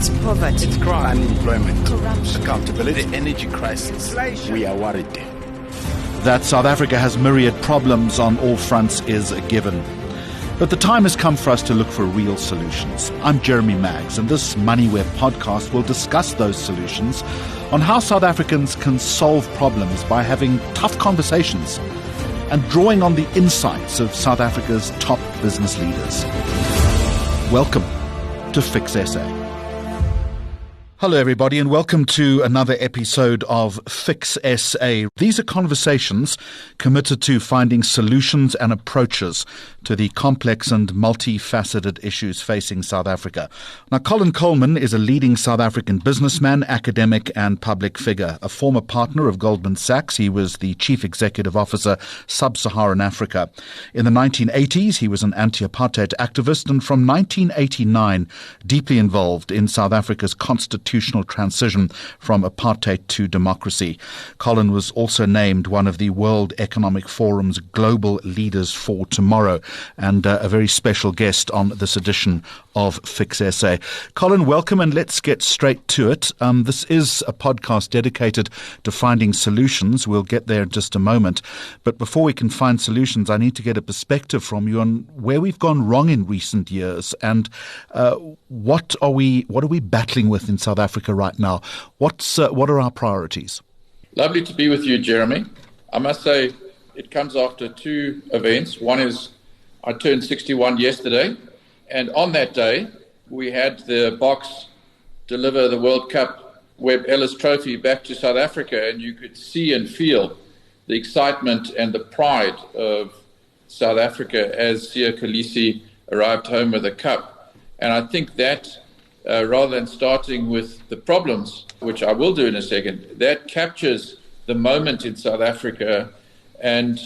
It's poverty. It's crime. Unemployment. Corruption. Accountability. The energy crisis. Inflation. We are worried. That South Africa has myriad problems on all fronts is a given. But the time has come for us to look for real solutions. I'm Jeremy Maggs, and this Moneyweb podcast will discuss those solutions on how South Africans can solve problems by having tough conversations and drawing on the insights of South Africa's top business leaders. Welcome to Fix SA. Hello, everybody, and welcome to another episode of Fix SA. These are conversations committed to finding solutions and approaches to the complex and multifaceted issues facing South Africa. Now, Colin Coleman is a leading South African businessman, academic, and public figure. A former partner of Goldman Sachs, he was the Chief Executive Officer, Sub-Saharan Africa. In the 1980s, he was an anti-apartheid activist, and from 1989, deeply involved in South Africa's constitutional transition from apartheid to democracy. Colin was also named one of the World Economic Forum's Global Leaders for Tomorrow, and a very special guest on this edition of Fix SA. Colin, welcome, and let's get straight to it. This is a podcast dedicated to finding solutions. We'll get there in just a moment. But before we can find solutions, I need to get a perspective from you on where we've gone wrong in recent years and what are we battling with in South Africa right now? What are our priorities? Lovely to be with you, Jeremy. I must say it comes after two events. One is I turned 61 yesterday, and on that day we had the Boks deliver the World Cup Webb Ellis Trophy back to South Africa, and you could see and feel the excitement and the pride of South Africa as Siya Kolisi arrived home with a cup. And I think that rather than starting with the problems, which I will do in a second, that captures the moment in South Africa and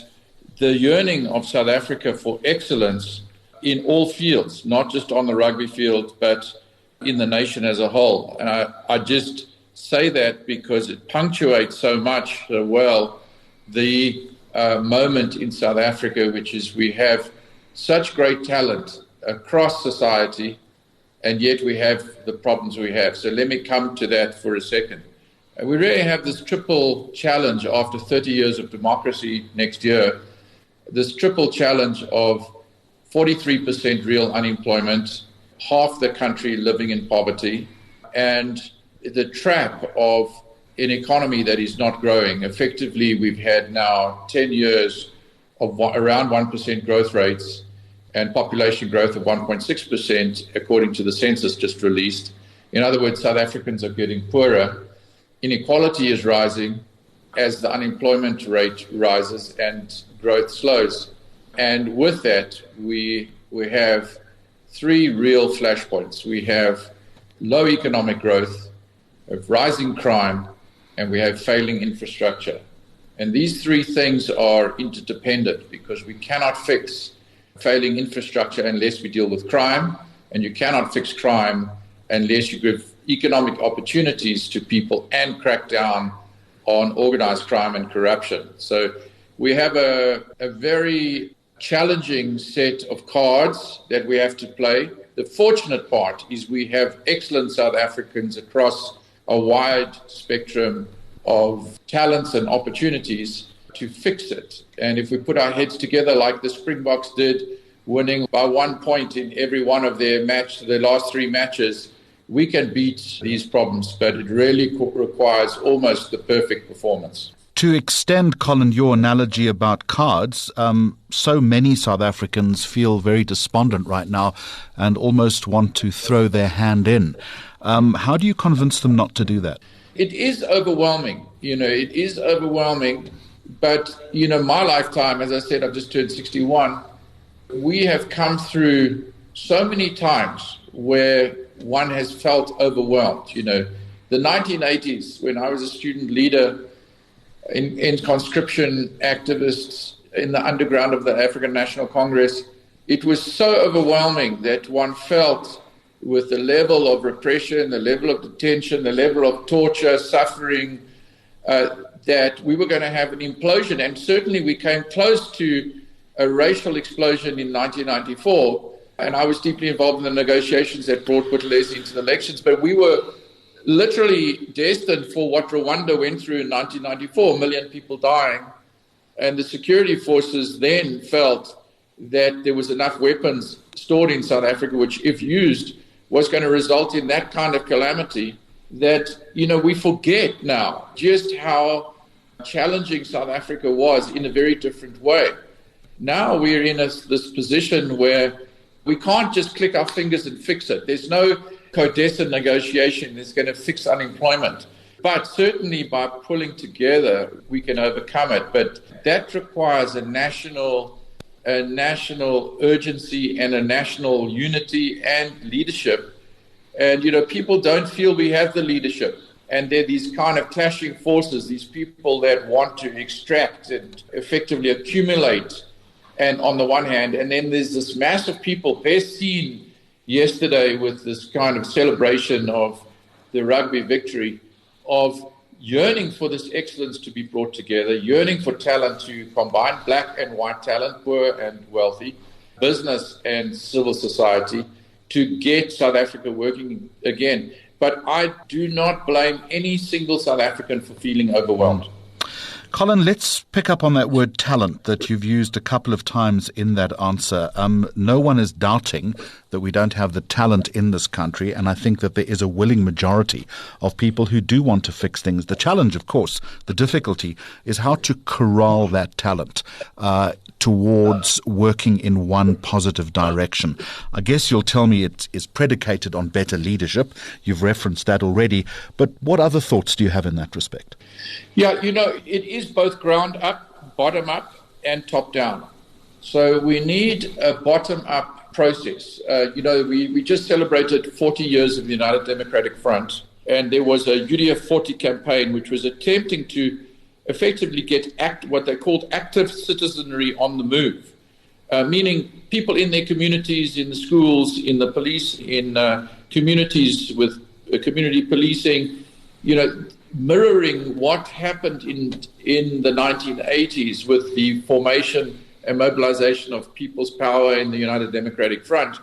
the yearning of South Africa for excellence in all fields, not just on the rugby field, but in the nation as a whole. And I just say that because it punctuates so much well the moment in South Africa, which is we have such great talent across society, and yet we have the problems we have. So let me come to that for a second. We really have this triple challenge after 30 years of democracy next year, this triple challenge of 43% real unemployment, half the country living in poverty, and the trap of an economy that is not growing. Effectively, we've had now 10 years of around 1% growth rates, and population growth of 1.6%, according to the census just released. In other words, South Africans are getting poorer. Inequality is rising as the unemployment rate rises and growth slows. And with that, we have three real flashpoints. We have low economic growth, we have rising crime, and we have failing infrastructure. And these three things are interdependent because we cannot fix failing infrastructure unless we deal with crime, and you cannot fix crime unless you give economic opportunities to people and crack down on organized crime and corruption. So we have a very challenging set of cards that we have to play. The fortunate part is we have excellent South Africans across a wide spectrum of talents and opportunities to fix it. And if we put our heads together like the Springboks did, winning by 1 point in every one of their last three matches, we can beat these problems, but it really requires almost the perfect performance. To extend, Colin, your analogy about cards, so many South Africans feel very despondent right now and almost want to throw their hand in. How do you convince them not to do that? It is overwhelming. But, my lifetime, as I said, I've just turned 61. We have come through so many times where one has felt overwhelmed. The 1980s, when I was a student leader in conscription activists in the underground of the African National Congress, it was so overwhelming that one felt with the level of repression, the level of detention, the level of torture, suffering, that we were going to have an implosion. And certainly we came close to a racial explosion in 1994. and I was deeply involved in the negotiations that brought Buthelezi into the elections. But we were literally destined for what Rwanda went through in 1994, a million people dying. And the security forces then felt that there was enough weapons stored in South Africa, which, if used, was going to result in that kind of calamity that, we forget now just how challenging South Africa was in a very different way. Now we're in this position where we can't just click our fingers and fix it. There's no CODESA negotiation that's going to fix unemployment. But certainly by pulling together, we can overcome it. But that requires a national urgency and a national unity and leadership. And, people don't feel we have the leadership. And there are these kind of clashing forces, these people that want to extract and effectively accumulate. And on the one hand, and then there's this mass of people, best seen yesterday with this kind of celebration of the rugby victory, of yearning for this excellence to be brought together, yearning for talent to combine black and white talent, poor and wealthy, business and civil society, to get South Africa working again. But I do not blame any single South African for feeling overwhelmed. Colin, let's pick up on that word talent that you've used a couple of times in that answer. No one is doubting that we don't have the talent in this country, and I think that there is a willing majority of people who do want to fix things. The challenge, of course, the difficulty is how to corral that talent towards working in one positive direction. I guess you'll tell me it is predicated on better leadership. You've referenced that already. But what other thoughts do you have in that respect? Yeah, it is both ground up, bottom up, and top down. So we need a bottom up process. We just celebrated 40 years of the United Democratic Front, and there was a UDF 40 campaign which was attempting to effectively get what they called active citizenry on the move, meaning people in their communities, in the schools, in the police, in communities with community policing, mirroring what happened in the 1980s with the formation and mobilization of People's Power in the United Democratic Front,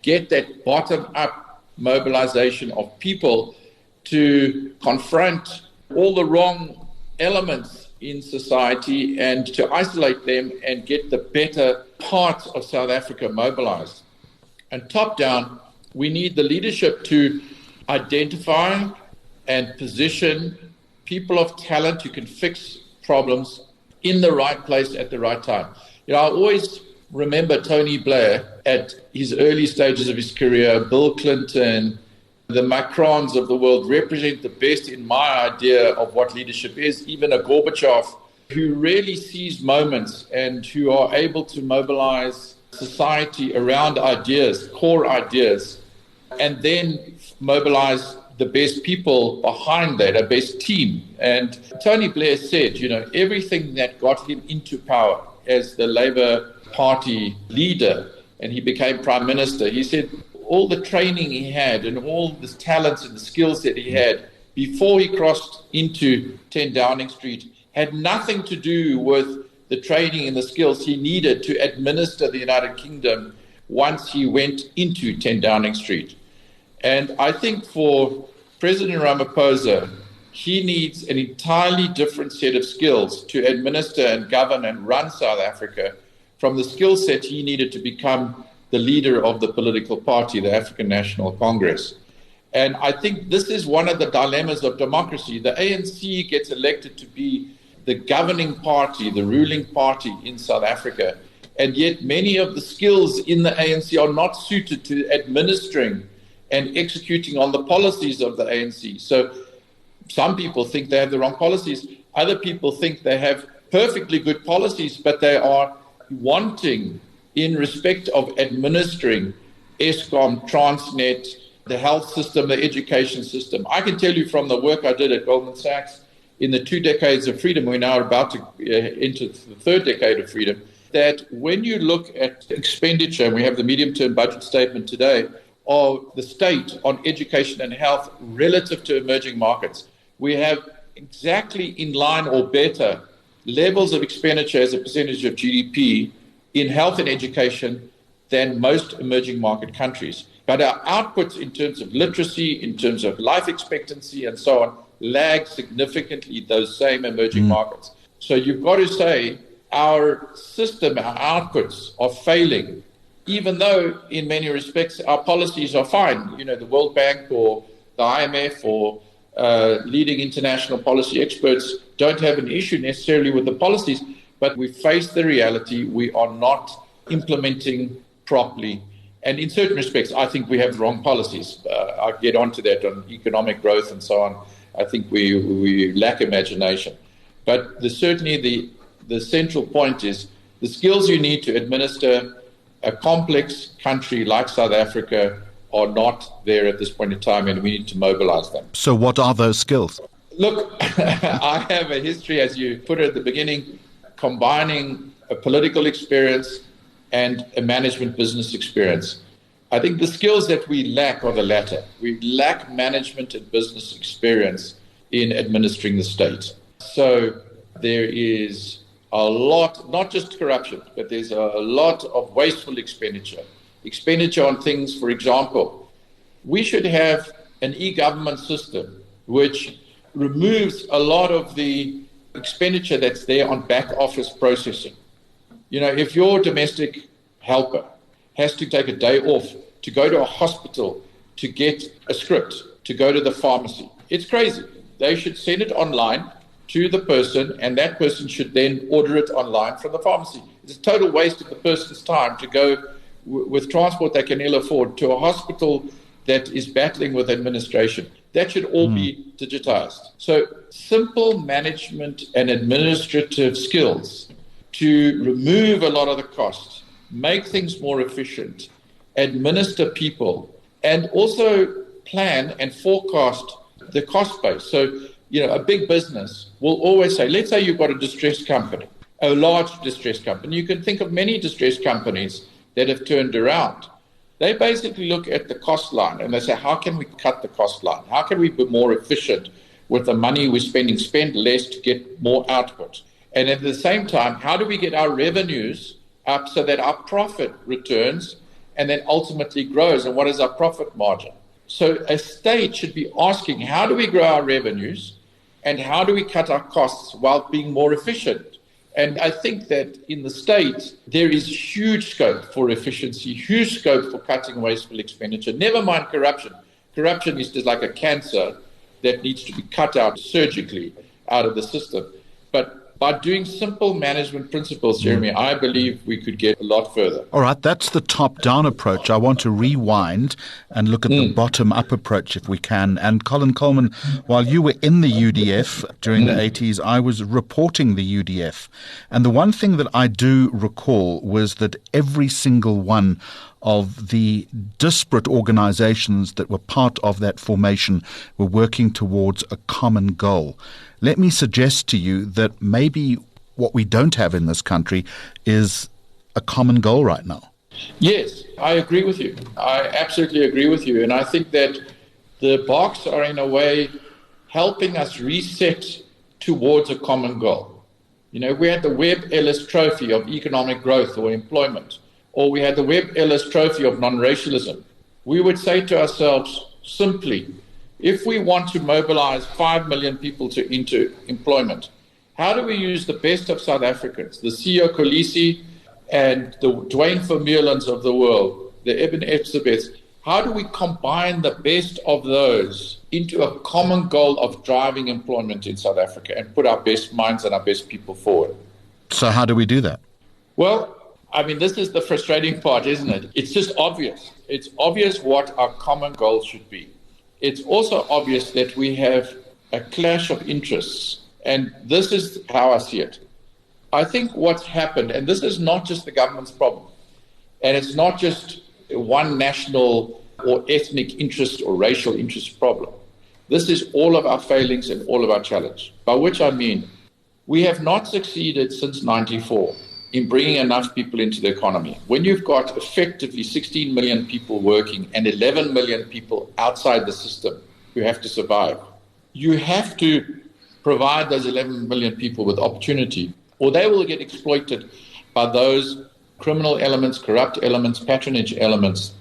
get that bottom-up mobilization of people to confront all the wrong elements in society and to isolate them and get the better parts of South Africa mobilized. And top-down, we need the leadership to identify and position people of talent who can fix problems in the right place at the right time. I always remember Tony Blair at his early stages of his career, Bill Clinton, the Macrons of the world represent the best in my idea of what leadership is, even a Gorbachev who really sees moments and who are able to mobilize society around ideas, core ideas, and then mobilize the best people behind that, a best team. And Tony Blair said, everything that got him into power as the Labour Party leader, and he became Prime Minister, he said all the training he had and all the talents and the skills that he had before he crossed into 10 Downing Street had nothing to do with the training and the skills he needed to administer the United Kingdom once he went into 10 Downing Street. And I think for President Ramaphosa, he needs an entirely different set of skills to administer and govern and run South Africa from the skill set he needed to become the leader of the political party, the African National Congress. And I think this is one of the dilemmas of democracy. The ANC gets elected to be the governing party, the ruling party in South Africa. And yet many of the skills in the ANC are not suited to administering and executing on the policies of the ANC. So some people think they have the wrong policies. Other people think they have perfectly good policies, but they are wanting in respect of administering Eskom, Transnet, the health system, the education system. I can tell you from the work I did at Goldman Sachs in the 2 decades of freedom, we're now about to enter the 3rd decade of freedom, that when you look at expenditure, and we have the medium-term budget statement today, of the state on education and health relative to emerging markets, we have exactly in line or better levels of expenditure as a percentage of GDP in health and education than most emerging market countries. But our outputs in terms of literacy, in terms of life expectancy and so on, lag significantly those same emerging markets. So you've got to say our system, our outputs are failing, even though in many respects our policies are fine. You know, the World Bank or the IMF or leading international policy experts don't have an issue necessarily with the policies, but we face the reality we are not implementing properly. And in certain respects, I think we have wrong policies. I'll get onto that on economic growth and so on. I think we lack imagination. But certainly the central point is the skills you need to administer a complex country like South Africa are not there at this point in time, and we need to mobilize them. So what are those skills? Look, I have a history, as you put it at the beginning, combining a political experience and a management business experience. I think the skills that we lack are the latter. We lack management and business experience in administering the state. So there is a lot, not just corruption, but there's a lot of wasteful expenditure on things. For example, we should have an e-government system which removes a lot of the expenditure that's there on back office processing. You know, if your domestic helper has to take a day off to go to a hospital to get a script, to go to the pharmacy, it's crazy. They should send it online to the person, and that person should then order it online from the pharmacy. It's a total waste of the person's time to go with transport they can ill afford to a hospital that is battling with administration. That should all be digitized. So simple management and administrative skills to remove a lot of the costs, make things more efficient, administer people, and also plan and forecast the cost base. So, you know, a big business will always say, let's say you've got a distressed company, a large distressed company. You can think of many distressed companies that have turned around. They basically look at the cost line and they say, how can we cut the cost line? How can we be more efficient with the money we're spending, spend less to get more output? And at the same time, how do we get our revenues up so that our profit returns and then ultimately grows? And what is our profit margin? So a state should be asking, how do we grow our revenues and how do we cut our costs while being more efficient? And I think that in the state, there is huge scope for efficiency, huge scope for cutting wasteful expenditure. Never mind corruption. Corruption is just like a cancer that needs to be cut out surgically out of the system. But by doing simple management principles, Jeremy, I believe we could get a lot further. All right, that's the top-down approach. I want to rewind and look at the bottom-up approach if we can. And Colin Coleman, while you were in the UDF during the 80s, I was reporting the UDF. And the one thing that I do recall was that every single one of the disparate organizations that were part of that formation were working towards a common goal. Let me suggest to you that maybe what we don't have in this country is a common goal right now. Yes, I agree with you. I absolutely agree with you. And I think that the box are in a way helping us reset towards a common goal. You know, we had the Webb Ellis Trophy of economic growth or employment, or we had the Webb Ellis Trophy of non-racialism. We would say to ourselves simply, if we want to mobilize 5 million people into employment, how do we use the best of South Africans, the Siya Kolisi and the Dwayne Vermeulens of the world, the Eben Etzebeths? How do we combine the best of those into a common goal of driving employment in South Africa and put our best minds and our best people forward? So how do we do that? Well, I mean, this is the frustrating part, isn't it? It's just obvious. It's obvious what our common goal should be. It's also obvious that we have a clash of interests, and this is how I see it. I think what's happened, and this is not just the government's problem, and it's not just one national or ethnic interest or racial interest problem. This is all of our failings and all of our challenge, by which I mean we have not succeeded since 94 in bringing enough people into the economy. When you've got effectively 16 million people working and 11 million people outside the system who have to survive, you have to provide those 11 million people with opportunity, or they will get exploited by those criminal elements, corrupt elements, patronage elements,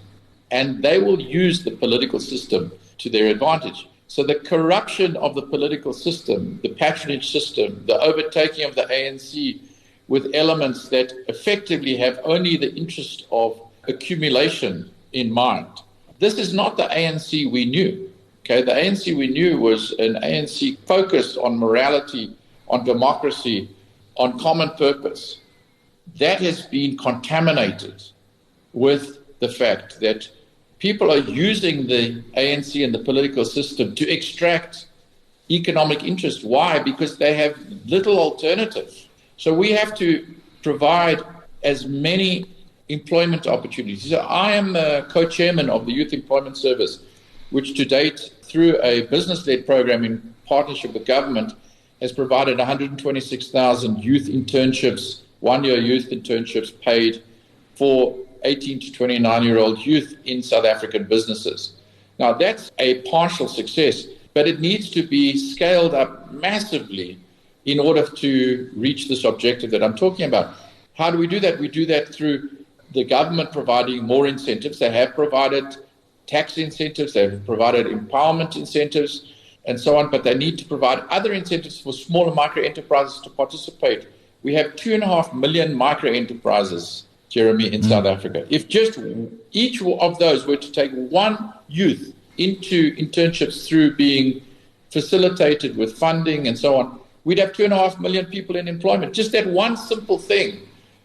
and they will use the political system to their advantage. So the corruption of the political system, the patronage system, the overtaking of the ANC with elements that effectively have only the interest of accumulation in mind. This is not the ANC we knew. Okay, the ANC we knew was an ANC focused on morality, on democracy, on common purpose. That has been contaminated with the fact that people are using the ANC and the political system to extract economic interest. Why? Because they have little alternative. So we have to provide as many employment opportunities. So I am the co-chairman of the Youth Employment Service, which to date, through a business-led program in partnership with government, has provided 126,000 youth internships, one-year youth internships paid for 18 to 29-year-old youth in South African businesses. Now, that's a partial success, but it needs to be scaled up massively in order to reach this objective that I'm talking about. How do we do that? We do that through the government providing more incentives. They have provided tax incentives, they've provided empowerment incentives, and so on, but they need to provide other incentives for small and micro enterprises to participate. We have 2.5 million micro enterprises, Jeremy, in South Africa. If just each of those were to take one youth into internships through being facilitated with funding and so on, we'd have 2.5 million people in employment. Just that one simple thing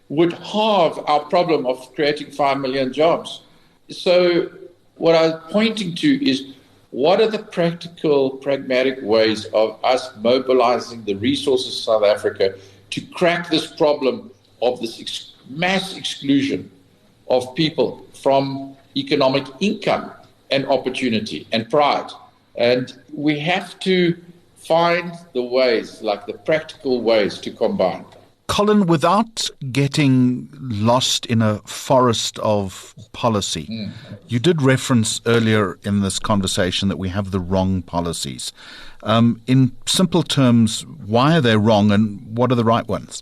would halve our problem of creating 5 million jobs. So what I was pointing to is, what are the practical, pragmatic ways of us mobilizing the resources of South Africa to crack this problem of this mass exclusion of people from economic income and opportunity and pride? And we have to find the ways, like the practical ways to combine. Colin, without getting lost in a forest of policy, you did reference earlier in this conversation that we have the wrong policies. In simple terms, why are they wrong and what are the right ones?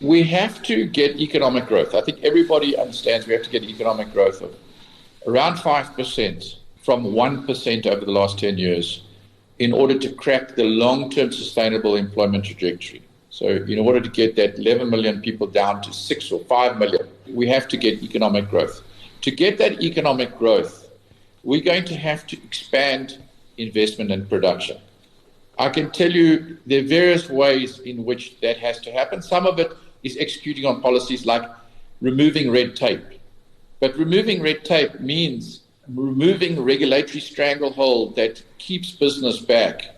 We have to get economic growth. I think everybody understands we have to get economic growth of around 5% from 1% over the last 10 years in order to crack the long-term sustainable employment trajectory. So in order to get that 11 million people down to 6 or 5 million, we have to get economic growth. To get that economic growth, we're going to have to expand investment and production. I can tell you there are various ways in which that has to happen. Some of it is executing on policies like removing red tape. But removing red tape means removing regulatory stranglehold that keeps business back.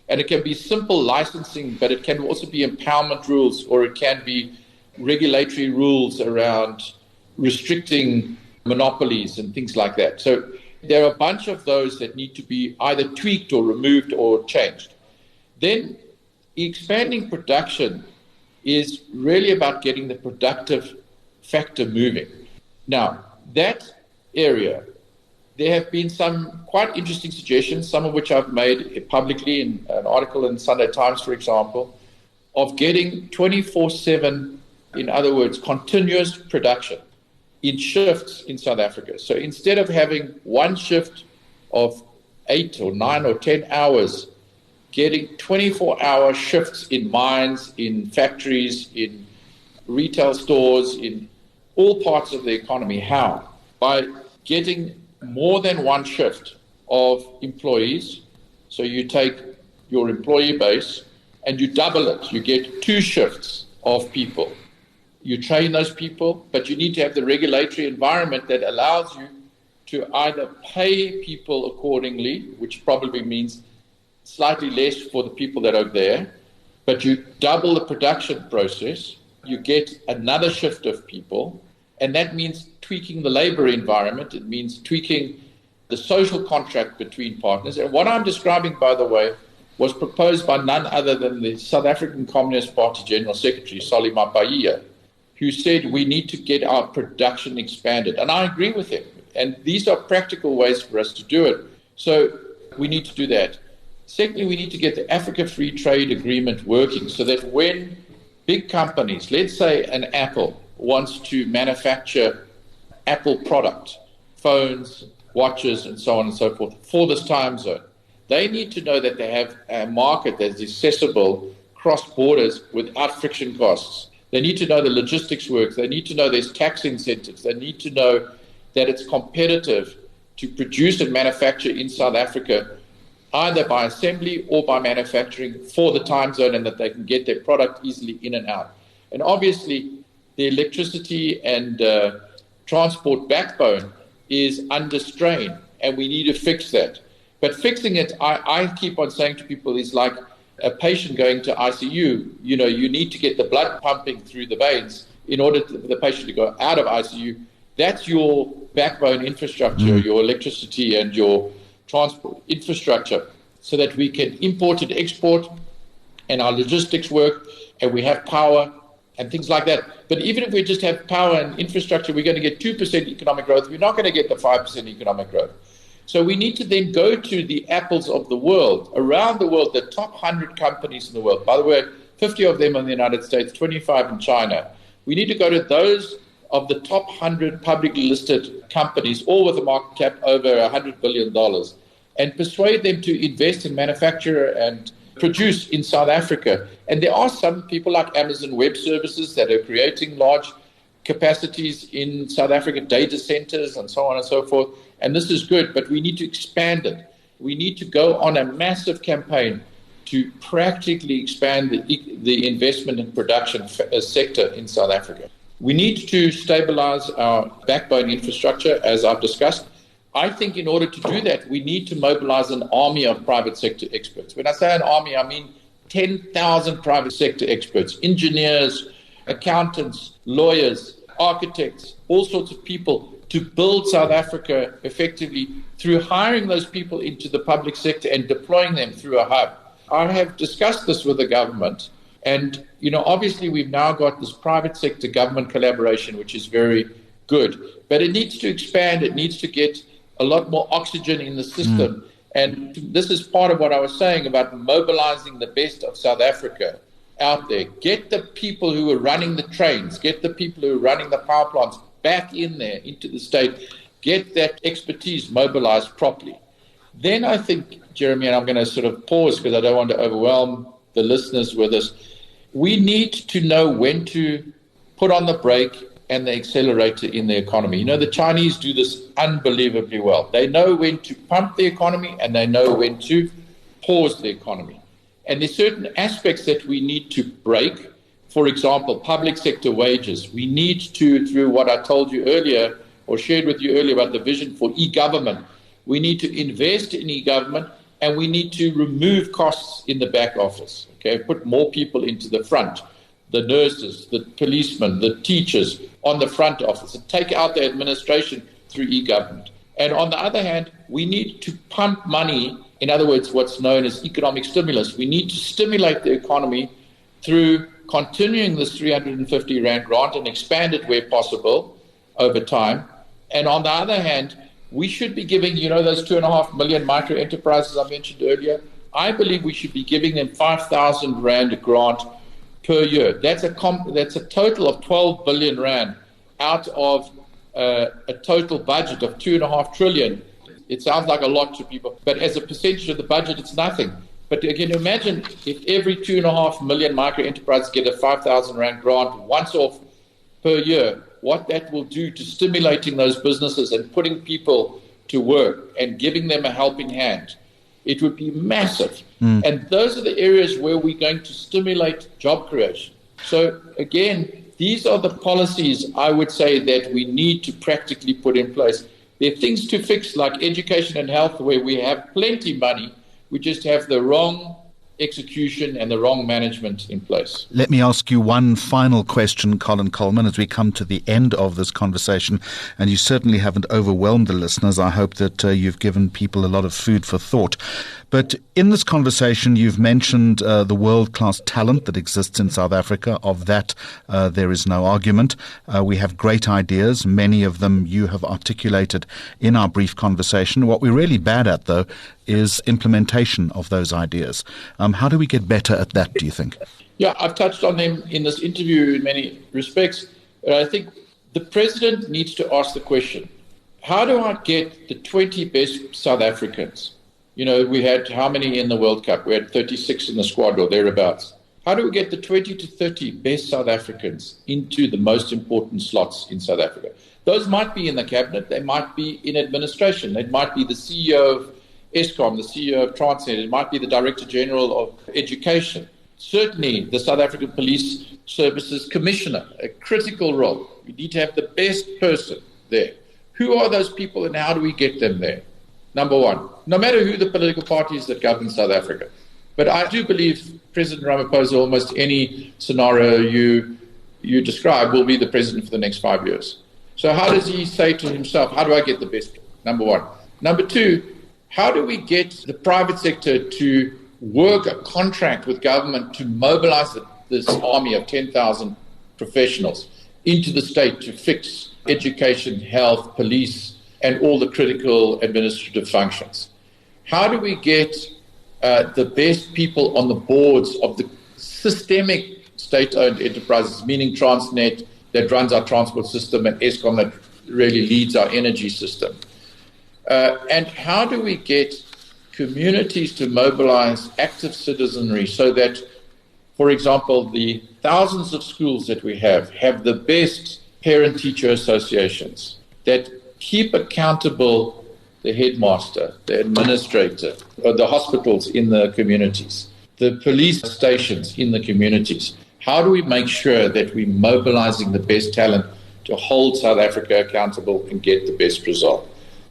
And it can be simple licensing, but it can also be empowerment rules, or it can be regulatory rules around restricting monopolies and things like that. So there are a bunch of those that need to be either tweaked or removed or changed. Then expanding production is really about getting the productive factor moving. Now, that area, there have been some quite interesting suggestions, some of which I've made publicly in an article in Sunday Times, for example, of getting 24/7, in other words, continuous production in shifts in South Africa. So instead of having one shift of 8 or 9 or 10 hours, getting 24-hour shifts in mines, in factories, in retail stores, in all parts of the economy. How? By getting more than one shift of employees. So you take your employee base and you double it. You get 2 shifts of people. You train those people, but you need to have the regulatory environment that allows you to either pay people accordingly, which probably means slightly less for the people that are there, but you double the production process, you get another shift of people, and that means tweaking the labor environment. It means tweaking the social contract between partners. And what I'm describing, by the way, was proposed by none other than the South African Communist Party General Secretary, Solly Mapaia, who said we need to get our production expanded. And I agree with him. And these are practical ways for us to do it. So we need to do that. Secondly, we need to get the Africa Free Trade Agreement working so that when big companies, let's say an Apple, wants to manufacture Apple product, phones, watches, and so on and so forth for this time zone. They need to know that they have a market that's accessible cross borders without friction costs. They need to know the logistics works. They need to know there's tax incentives. They need to know that it's competitive to produce and manufacture in South Africa, either by assembly or by manufacturing for the time zone, and that they can get their product easily in and out. And obviously, the electricity and transport backbone is under strain, and we need to fix that. But fixing it, I keep on saying to people, is like a patient going to ICU. You know, you need to get the blood pumping through the veins in order for the patient to go out of ICU. That's your backbone infrastructure, your electricity and your transport infrastructure, so that we can import and export and our logistics work, and we have power and things like that. But even if we just have power and infrastructure, we're going to get 2% economic growth. We're not going to get the 5% economic growth. So we need to then go to the Apples of the world, around the world, the top 100 companies in the world. By the way, 50 of them in the United States, 25 in China. We need to go to those of the top 100 publicly listed companies, all with a market cap over $100 billion, and persuade them to invest in manufacture and produce in South Africa. And there are some people like Amazon Web Services that are creating large capacities in South Africa, data centers and so on and so forth. And this is good, but we need to expand it. We need to go on a massive campaign to practically expand the investment and production sector in South Africa. We need to stabilize our backbone infrastructure, as I've discussed. I think in order to do that, we need to mobilize an army of private sector experts. When I say an army, I mean 10,000 private sector experts, engineers, accountants, lawyers, architects, all sorts of people to build South Africa effectively through hiring those people into the public sector and deploying them through a hub. I have discussed this with the government, and obviously we've now got this private sector government collaboration, which is very good, but it needs to expand. It needs to get a lot more oxygen in the system. And this is part of what I was saying about mobilizing the best of South Africa out there. Get the people who are running the trains, get the people who are running the power plants back in there into the state, get that expertise mobilized properly. Then I think, Jeremy, and I'm going to sort of pause because I don't want to overwhelm the listeners with this, we need to know when to put on the brake and the accelerator in the economy. The Chinese do this unbelievably well. They know when to pump the economy and they know when to pause the economy. And there's certain aspects that we need to break. For example, public sector wages. We need to, through what I told you earlier or shared with you earlier about the vision for e-government, we need to invest in e-government, and we need to remove costs in the back office. Okay, put more people into the front, the nurses, the policemen, the teachers on the front office, and take out the administration through e-government. And on the other hand, we need to pump money, in other words, what's known as economic stimulus. We need to stimulate the economy through continuing this 350 Rand grant and expand it where possible over time. And on the other hand, we should be giving, those 2.5 million micro enterprises I mentioned earlier, I believe we should be giving them 5,000 Rand grant per year. That's a total of 12 billion Rand out of a total budget of 2.5 trillion. It sounds like a lot to people, but as a percentage of the budget, it's nothing. But again, imagine if every 2.5 million micro enterprises get a 5,000 Rand grant once off per year, what that will do to stimulating those businesses and putting people to work and giving them a helping hand. It would be massive. And those are the areas where we're going to stimulate job creation. So again, these are the policies I would say that we need to practically put in place. There are things to fix like education and health where we have plenty of money. We just have the wrong execution and the wrong management in place. Let me ask you one final question, Colin Coleman, as we come to the end of this conversation, and you certainly haven't overwhelmed the listeners. I hope that you've given people a lot of food for thought. But in this conversation, you've mentioned the world-class talent that exists in South Africa. Of that, there is no argument. We have great ideas. Many of them you have articulated in our brief conversation. What we're really bad at, though, is implementation of those ideas. How do we get better at that, do you think? Yeah, I've touched on them in this interview in many respects. I think the president needs to ask the question, how do I get the 20 best South Africans? We had how many in the World Cup? We had 36 in the squad or thereabouts. How do we get the 20 to 30 best South Africans into the most important slots in South Africa? Those might be in the cabinet. They might be in administration. It might be the CEO of Eskom, the CEO of Transnet. It might be the Director General of Education. Certainly the South African Police Services Commissioner, a critical role. We need to have the best person there. Who are those people and how do we get them there? Number one, no matter who the political parties that govern South Africa. But I do believe President Ramaphosa, almost any scenario you describe, will be the president for the next 5 years. So how does he say to himself, how do I get the best? Number one. Number two, how do we get the private sector to work a contract with government to mobilize this army of 10,000 professionals into the state to fix education, health, police, and all the critical administrative functions? How do we get the best people on the boards of the systemic state-owned enterprises, meaning Transnet that runs our transport system and Eskom that really leads our energy system? And how do we get communities to mobilize active citizenry so that, for example, the thousands of schools that we have the best parent-teacher associations that keep accountable the headmaster, the administrator, or the hospitals in the communities, the police stations in the communities? How do we make sure that we're mobilizing the best talent to hold South Africa accountable and get the best result?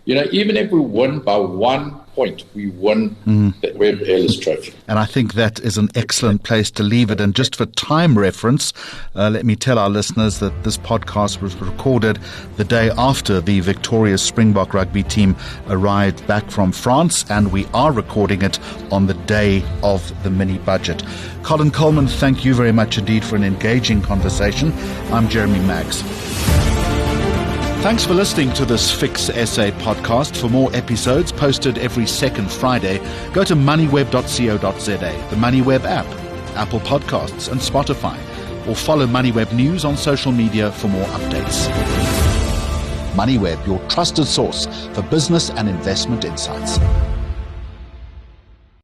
Even if we win by 1 point, we win the Webb Ellis Trophy. And I think that is an excellent place to leave it. And just for time reference, let me tell our listeners that this podcast was recorded the day after the victorious Springbok rugby team arrived back from France, and we are recording it on the day of the mini-budget. Colin Coleman, thank you very much indeed for an engaging conversation. I'm Jeremy Maggs. Thanks for listening to this Fix SA podcast. For more episodes posted every second Friday, go to moneyweb.co.za, the Moneyweb app, Apple Podcasts and Spotify, or follow Moneyweb News on social media for more updates. Moneyweb, your trusted source for business and investment insights.